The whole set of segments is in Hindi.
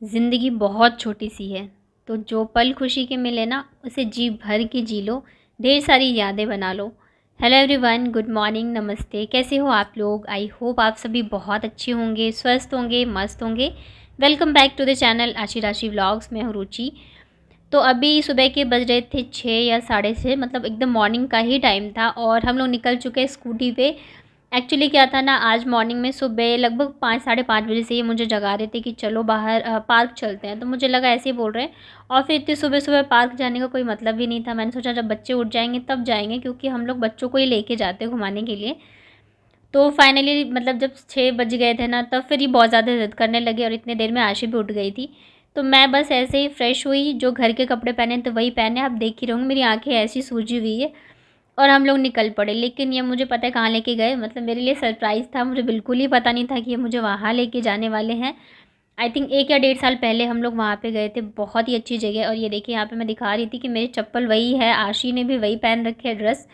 ज़िंदगी बहुत छोटी सी है, तो जो पल खुशी के मिले ना उसे जी भर के जी लो, ढेर सारी यादें बना लो। हेलो एवरीवन, गुड मॉर्निंग, नमस्ते। कैसे हो आप लोग? आई होप आप सभी बहुत अच्छे होंगे, स्वस्थ होंगे, मस्त होंगे। Welcome back to the channel Ashi Rashi vlogs. मैं हूँ रुचि। तो अभी सुबह के बज रहे थे 6 या साढ़े 6, मतलब एकदम मॉर्निंग का ही टाइम था और हम लोग निकल चुके हैं स्कूटी पे। एक्चुअली क्या था ना, आज मॉर्निंग में सुबह लगभग 5 साढ़े 5 बजे से ये मुझे जगा रहे थे कि चलो बाहर पार्क चलते हैं। तो मुझे लगा ऐसे ही बोल रहे हैं और फिर इतनी सुबह सुबह पार्क जाने का कोई मतलब भी नहीं था। मैंने सोचा जब बच्चे उठ जाएंगे तब जाएंगे, क्योंकि हम लोग बच्चों को ही लेके जाते हैं घुमाने के लिए। तो फाइनली मतलब जब 6 बज गए थे ना, तब फिर ये बहुत ज़्यादा ज़िद करने लगे और इतने देर में आशी भी उठ गई थी। तो मैं बस ऐसे ही फ्रेश हुई, जो घर के कपड़े पहने तो वही पहने। आप देख ही रहे होंगे मेरी आँखें ऐसी सूजी हुई है और हम लोग निकल पड़े। लेकिन ये मुझे पता है कहाँ लेके गए, मतलब मेरे लिए सरप्राइज़ था। मुझे बिल्कुल ही पता नहीं था कि ये मुझे वहाँ लेके जाने वाले हैं। आई थिंक 1 या 1.5 साल पहले हम लोग वहाँ पे गए थे। बहुत ही अच्छी जगह है और ये देखिए यहाँ पे मैं दिखा रही थी कि मेरी चप्पल वही है, आशी ने भी वही पहन रखी है ड्रेस।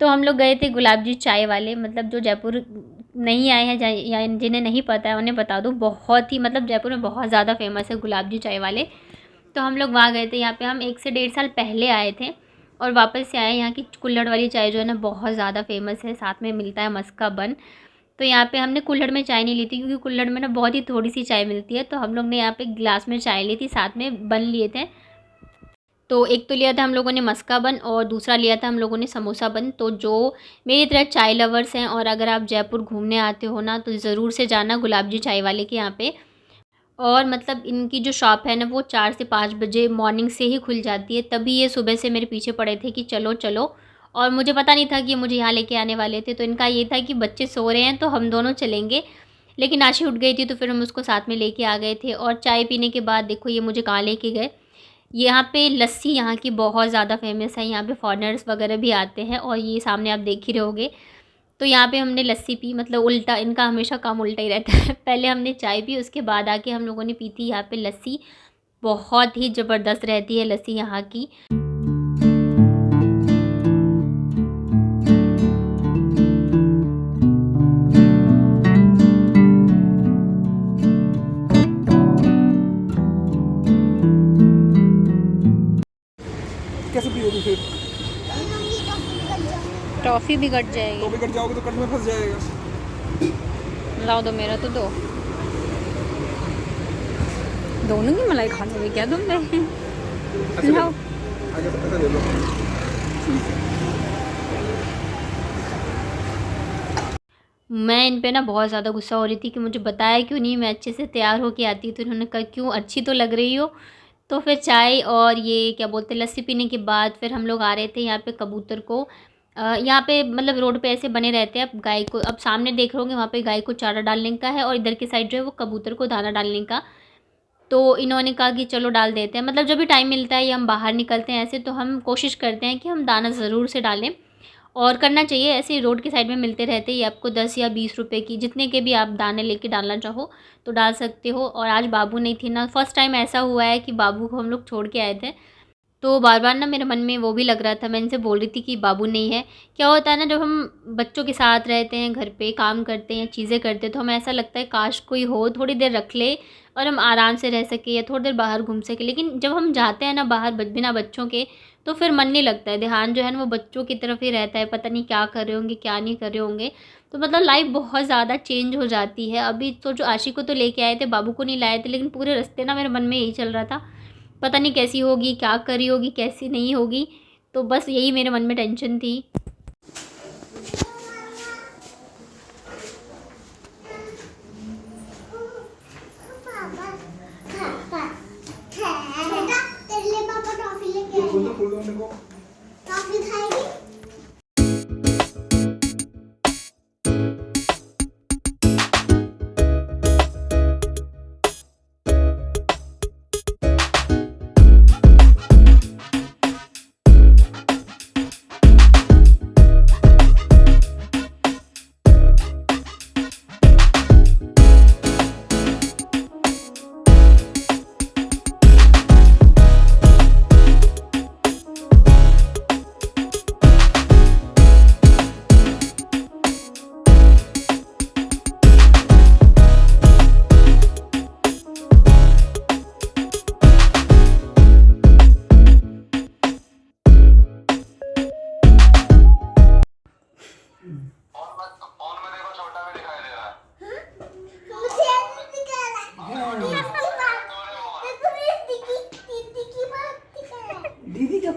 तो हम लोग गए थे गुलाब जी चाय वाले, मतलब जो जयपुर नहीं आए हैं या जिन्हें नहीं पता है उन्हें बता दूँ, बहुत ही मतलब जयपुर में बहुत ज़्यादा फेमस है गुलाब जी चाय वाले। तो हम लोग वहाँ गए थे। यहाँ पे हम 1 से 1.5 साल पहले आए थे और वापस से आए। यहाँ की कुल्हड़ वाली चाय जो है ना बहुत ज़्यादा फेमस है, साथ में मिलता है मस्का बन। तो यहाँ पे हमने कुल्हड़ में चाय नहीं ली थी, क्योंकि कुल्हड़ में ना बहुत ही थोड़ी सी चाय मिलती है। तो हम लोग ने यहाँ पे गिलास में चाय ली थी, साथ में बन लिए थे। तो एक तो लिया था हम लोगों ने मस्का बन और दूसरा लिया था हम लोगों ने समोसा बन। तो जो मेरी तरह चाय लवर्स हैं और अगर आप जयपुर घूमने आते हो ना, तो ज़रूर से जाना गुलाब जी चाय वाले के यहाँ पे। और मतलब इनकी जो शॉप है ना, वो 4 से 5 बजे मॉर्निंग से ही खुल जाती है। तभी ये सुबह से मेरे पीछे पड़े थे कि चलो चलो। और मुझे पता नहीं था कि ये मुझे यहाँ लेके आने वाले थे। तो इनका ये था कि बच्चे सो रहे हैं तो हम दोनों चलेंगे। लेकिन आशी उठ गई थी तो फिर हम उसको साथ में लेके आ गए थे। और चाय पीने के बाद देखो ये मुझे कहाँ लेके गए। यहाँ पे लस्सी यहाँ की बहुत ज़्यादा फेमस है। यहाँ पे फॉरेनर्स वगैरह भी आते हैं और ये सामने आप देख ही रहे होगे। तो यहाँ पे हमने लस्सी पी, मतलब उल्टा, इनका हमेशा काम उल्टा ही रहता है। पहले हमने चाय पी, उसके बाद आके हम लोगों ने पी थी यहाँ पे लस्सी। बहुत ही ज़बरदस्त रहती है लस्सी यहाँ की। कैसे पियोगी फिर? टॉफ़ी भी कट जाएगी। तो भी कट जाओगे तो कट में फंस जाएगा। लाओ दो, मेरा तो दो। दोनों की मलाई खा लोगे क्या तुम? लाओ। ऐसा ले लो। मैं इन पे ना बहुत ज़्यादा गुस्सा हो रही थी कि मुझे बताया क्यों नहीं, मैं अच्छे से तैयार होके आती। तो इन्होंने कहा क्यों, अच्छी तो लग रही हो। तो फिर चाय और ये क्या बोलते हैं लस्सी पीने के बाद फिर हम लोग आ रहे थे यहाँ पे कबूतर को। यहाँ पे मतलब रोड पे ऐसे बने रहते हैं। अब गाय को, अब सामने देख रहे होंगे वहाँ पे गाय को चारा डालने का है और इधर की साइड जो है वो कबूतर को दाना डालने का। तो इन्होंने कहा कि चलो डाल देते हैं। मतलब जब भी टाइम मिलता है या हम बाहर निकलते हैं ऐसे, तो हम कोशिश करते हैं कि हम दाना ज़रूर से डालें। और करना चाहिए, ऐसे रोड के साइड में मिलते रहते हैं। ये आपको 10 या 20 रुपए की, जितने के भी आप दाने लेके डालना चाहो तो डाल सकते हो। और आज बाबू नहीं थी ना, फर्स्ट टाइम ऐसा हुआ है कि बाबू को हम लोग छोड़ के आए थे। तो बार-बार ना मेरे मन में वो भी लग रहा था, मैं इनसे बोल रही थी कि बाबू नहीं है। क्या होता है ना, जब हम बच्चों के साथ रहते हैं, घर पे काम करते हैं, चीज़ें करते हैं, तो हमें ऐसा लगता है काश कोई हो, थोड़ी देर रख ले और हम आराम से रह सकें या थोड़ी देर बाहर घूम सकें। लेकिन जब हम जाते हैं ना बाहर बिना बच्चों के, तो फिर मन नहीं लगता है। ध्यान जो है ना वो बच्चों की तरफ ही रहता है, पता नहीं क्या कर रहे होंगे, क्या नहीं कर रहे होंगे। तो मतलब लाइफ़ बहुत ज़्यादा चेंज हो जाती है। अभी सोचो, आशी को तो लेके आए थे, बाबू को नहीं लाए थे, लेकिन पूरे रास्ते ना मेरे मन में यही चल रहा था, पता नहीं कैसी होगी, क्या कर रही होगी, कैसी नहीं होगी। तो बस यही मेरे मन में टेंशन थी। खोल दो मेरे को।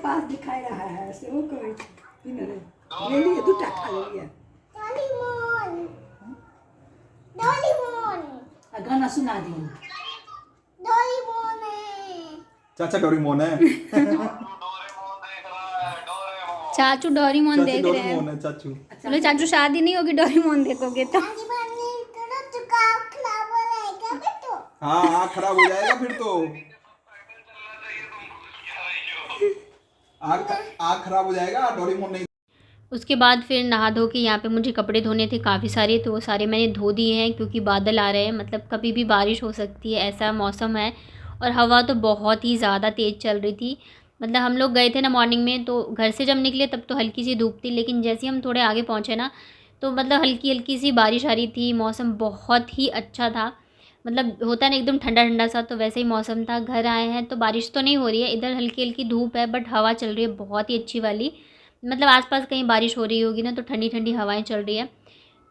पास दिखाई रहा है से वो कोई इन रे ले लिए दूटा खा लिया गाना सुना दी चाचा डोरेमोन है। चाचू डोरेमोन चाचा देख रहे हैं। डोरेमोन है चाचू। बोले चाचू शादी नहीं होगी डोरेमोन देखोगे तो। हाँ हाँ खराब हो जाएगा फिर तो। आग खराब हो जाएगा डोरेमोन नहीं। उसके बाद फिर नहा धो के यहाँ पे मुझे कपड़े धोने थे काफ़ी सारे, तो वो सारे मैंने धो दिए हैं क्योंकि बादल आ रहे हैं, मतलब कभी भी बारिश हो सकती है ऐसा मौसम है। और हवा तो बहुत ही ज़्यादा तेज़ चल रही थी। मतलब हम लोग गए थे ना मॉर्निंग में, तो घर से जब निकले तब तो हल्की सी धूप थी, लेकिन जैसे ही हम थोड़े आगे पहुँचे ना तो मतलब हल्की हल्की सी बारिश आ रही थी। मौसम बहुत ही अच्छा था, मतलब होता है ना एकदम ठंडा ठंडा सा, तो वैसे ही मौसम था। घर आए हैं तो बारिश तो नहीं हो रही है, इधर हल्की हल्की धूप है बट हवा चल रही है बहुत ही अच्छी वाली। मतलब आसपास कहीं बारिश हो रही होगी ना तो ठंडी ठंडी हवाएं चल रही है।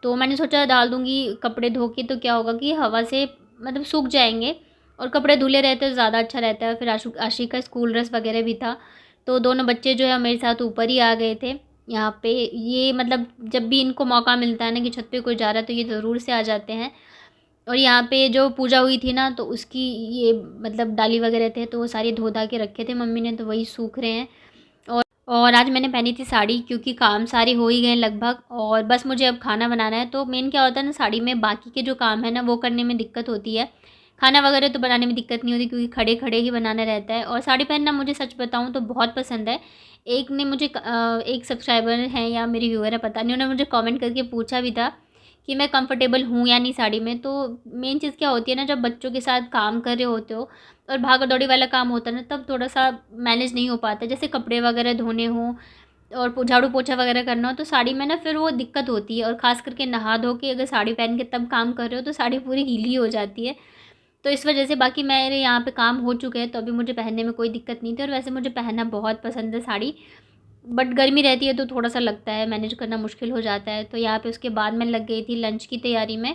तो मैंने सोचा डाल दूँगी कपड़े धो के, तो क्या होगा कि हवा से मतलब सूख जाएंगे, और कपड़े धुले रहते तो ज़्यादा अच्छा रहता है। फिर आशी का स्कूल ड्रेस वगैरह भी था, तो दोनों बच्चे जो है मेरे साथ ऊपर ही आ गए थे यहाँ पे। ये मतलब जब भी इनको मौका मिलता है ना कि छत पे कोई जा रहा है तो ये ज़रूर से आ जाते हैं। और यहाँ पे जो पूजा हुई थी ना तो उसकी ये मतलब डाली वगैरह थे तो वो सारी धो धा के रखे थे मम्मी ने, तो वही सूख रहे हैं। और आज मैंने पहनी थी साड़ी क्योंकि काम सारे हो ही गए लगभग, और बस मुझे अब खाना बनाना है। तो मेन क्या होता है ना, साड़ी में बाकी के जो काम है ना वो करने में दिक्कत होती है, खाना वगैरह तो बनाने में दिक्कत नहीं होती क्योंकि खड़े खड़े ही बनाना रहता है। और साड़ी पहनना मुझे सच बताऊँ तो बहुत पसंद है। एक ने मुझे एक सब्सक्राइबर हैं या मेरी व्यूअर है पता नहीं, उन्होंने मुझे कमेंट करके पूछा भी था कि मैं कंफर्टेबल हूँ या नहीं साड़ी में। तो मेन चीज़ क्या होती है ना, जब बच्चों के साथ काम कर रहे होते हो और भागा दौड़ी वाला काम होता है ना, तब थोड़ा सा मैनेज नहीं हो पाता। जैसे कपड़े वगैरह धोने हों और झाड़ू पोछा वगैरह करना हो तो साड़ी में ना फिर वो दिक्कत होती है। और ख़ास करके नहा धो के अगर साड़ी पहन के तब काम कर रहे हो तो साड़ी पूरी गीली हो जाती है। तो इस वजह से बाकी मेरे यहाँ पे काम हो चुके हैं तो अभी मुझे पहनने में कोई दिक्कत नहीं थी। और वैसे मुझे पहनना बहुत पसंद है साड़ी, बट गर्मी रहती है तो थोड़ा सा लगता है मैनेज करना मुश्किल हो जाता है। तो यहाँ पे उसके बाद मैं लग गई थी लंच की तैयारी में।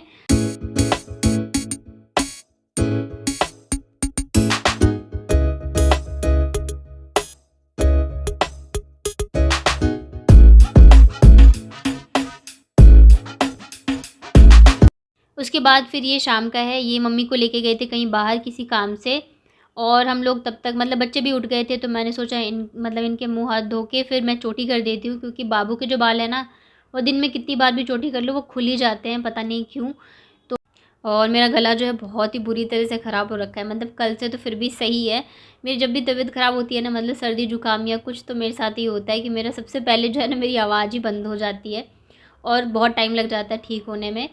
उसके बाद फिर ये शाम का है, ये मम्मी को लेके गए थे कहीं बाहर किसी काम से, और हम लोग तब तक मतलब बच्चे भी उठ गए थे। तो मैंने सोचा इनके मुंह हाथ धो के फिर मैं चोटी कर देती हूँ, क्योंकि बाबू के जो बाल है ना वो दिन में कितनी बार भी चोटी कर लो वो खुल ही जाते हैं, पता नहीं क्यों। तो और मेरा गला जो है बहुत ही बुरी तरह से ख़राब हो रखा है, मतलब कल से तो फिर भी सही है। मेरी जब भी तबीयत ख़राब होती है ना, मतलब सर्दी जुकाम या कुछ, तो मेरे साथ ही होता है कि मेरा सबसे पहले जो है ना मेरी आवाज़ ही बंद हो जाती है और बहुत टाइम लग जाता है ठीक होने में।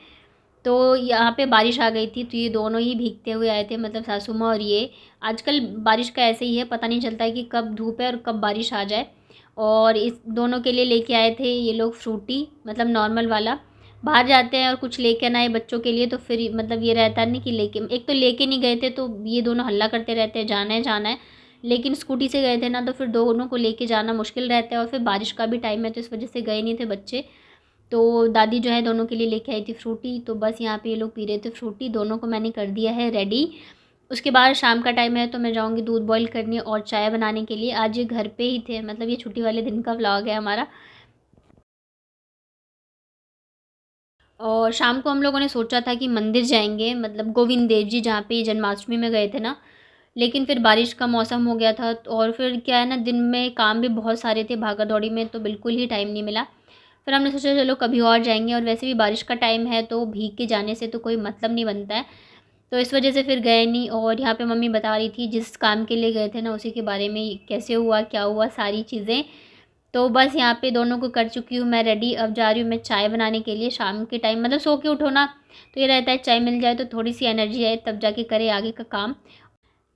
तो यहाँ पे बारिश आ गई थी तो ये दोनों ही भीगते हुए आए थे, मतलब सासू माँ और ये। आजकल बारिश का ऐसे ही है, पता नहीं चलता है कि कब धूप है और कब बारिश आ जाए। और इस दोनों के लिए लेके आए थे ये लोग फ्रूटी, मतलब नॉर्मल वाला। बाहर जाते हैं और कुछ लेके ना आए बच्चों के लिए तो फिर मतलब ये रहता है नहीं कि लेके, एक तो लेके नहीं गए थे तो ये दोनों हल्ला करते रहते हैं जाना है जाना है। लेकिन स्कूटी से गए थे ना तो फिर दोनों को लेके जाना मुश्किल रहता है, और फिर बारिश का भी टाइम है तो इस वजह से गए नहीं थे बच्चे। तो दादी जो है दोनों के लिए लेके आई थी फ्रूटी, तो बस यहाँ पे ये लोग पी रहे थे फ्रूटी। दोनों को मैंने कर दिया है रेडी। उसके बाद शाम का टाइम है तो मैं जाऊँगी दूध बॉईल करने और चाय बनाने के लिए। आज ये घर पे ही थे, मतलब ये छुट्टी वाले दिन का व्लॉग है हमारा। और शाम को हम लोगों ने सोचा था कि मंदिर जाएंगे, मतलब गोविंद देव जी जहाँ पे जन्माष्टमी में गए थे ना, लेकिन फिर बारिश का मौसम हो गया था। और फिर क्या है ना, दिन में काम भी बहुत सारे थे भागा दौड़ी में, तो बिल्कुल ही टाइम नहीं मिला। फिर हमने सोचा चलो कभी और जाएंगे, और वैसे भी बारिश का टाइम है तो भीग के जाने से तो कोई मतलब नहीं बनता है, तो इस वजह से फिर गए नहीं। और यहाँ पे मम्मी बता रही थी जिस काम के लिए गए थे ना उसी के बारे में, कैसे हुआ क्या हुआ सारी चीज़ें। तो बस यहाँ पे दोनों को कर चुकी हूँ मैं रेडी। अब जा रही हूँ मैं चाय बनाने के लिए। शाम के टाइम मतलब सो के उठो ना तो ये रहता है चाय मिल जाए तो थोड़ी सी एनर्जी आए तब जाके करे आगे का काम।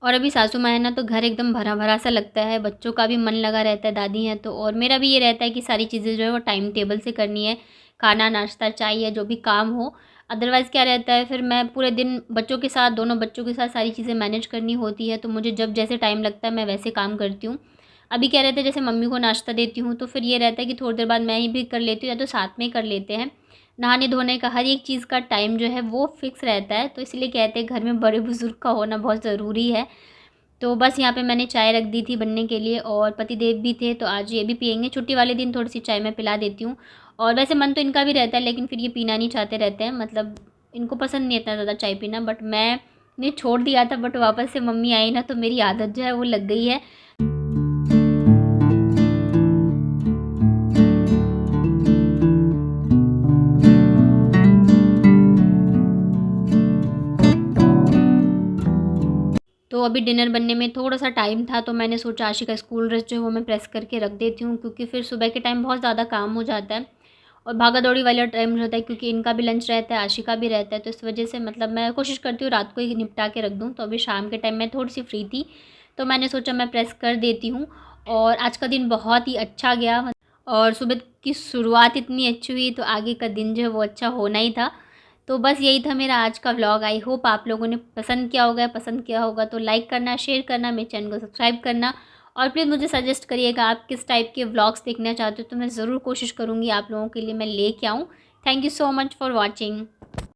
और अभी सासू माँ है ना तो घर एकदम भरा भरा सा लगता है, बच्चों का भी मन लगा रहता है, दादी हैं तो। और मेरा भी ये रहता है कि सारी चीज़ें जो है वो टाइम टेबल से करनी है, खाना नाश्ता चाय या जो भी काम हो। अदरवाइज़ क्या रहता है, फिर मैं पूरे दिन बच्चों के साथ, दोनों बच्चों के साथ सारी चीज़ें मैनेज करनी होती है, तो मुझे जब जैसे टाइम लगता है मैं वैसे काम करती हूँ। अभी क्या रहता है, जैसे मम्मी को नाश्ता देती हूँ तो फिर ये रहता है कि थोड़ी देर बाद मैं ही भी कर लेती हूँ या तो साथ में कर लेते हैं। नहाने धोने का हर एक चीज़ का टाइम जो है वो फिक्स रहता है, तो इसलिए कहते हैं घर में बड़े बुज़ुर्ग का होना बहुत ज़रूरी है। तो बस यहाँ पे मैंने चाय रख दी थी बनने के लिए, और पतिदेव भी थे तो आज ये भी पियेंगे। छुट्टी वाले दिन थोड़ी सी चाय मैं पिला देती हूँ, और वैसे मन तो इनका भी रहता है लेकिन फिर ये पीना नहीं चाहते रहते हैं, मतलब इनको पसंद नहीं इतना ज़्यादा चाय पीना। बट मैंने छोड़ दिया था, बट वापस से मम्मी आई ना तो मेरी आदत जो है वो लग गई है। तो अभी डिनर बनने में थोड़ा सा टाइम था, तो मैंने सोचा आशी का स्कूल ड्रेस जो है वो मैं प्रेस करके रख देती हूँ, क्योंकि फिर सुबह के टाइम बहुत ज़्यादा काम हो जाता है और भागा दौड़ी वाला टाइम रहता है, क्योंकि इनका भी लंच रहता है, आशी का भी रहता है। तो इस वजह से मतलब मैं कोशिश करती हूँ रात को ही निपटा के रख दूँ। तो अभी शाम के टाइम मैं थोड़ी सी फ्री थी तो मैंने सोचा मैं प्रेस कर देती हूँ। और आज का दिन बहुत ही अच्छा गया, और सुबह की शुरुआत इतनी अच्छी हुई तो आगे का दिन जो है वो अच्छा होना ही था। तो बस यही था मेरा आज का व्लॉग। आई होप आप लोगों ने पसंद किया होगा तो लाइक करना, शेयर करना, मेरे चैनल को सब्सक्राइब करना, और प्लीज़ मुझे सजेस्ट करिएगा आप किस टाइप के व्लॉग्स देखना चाहते हो, तो मैं ज़रूर कोशिश करूँगी आप लोगों के लिए मैं लेके आऊँ। Thank you so much for watching.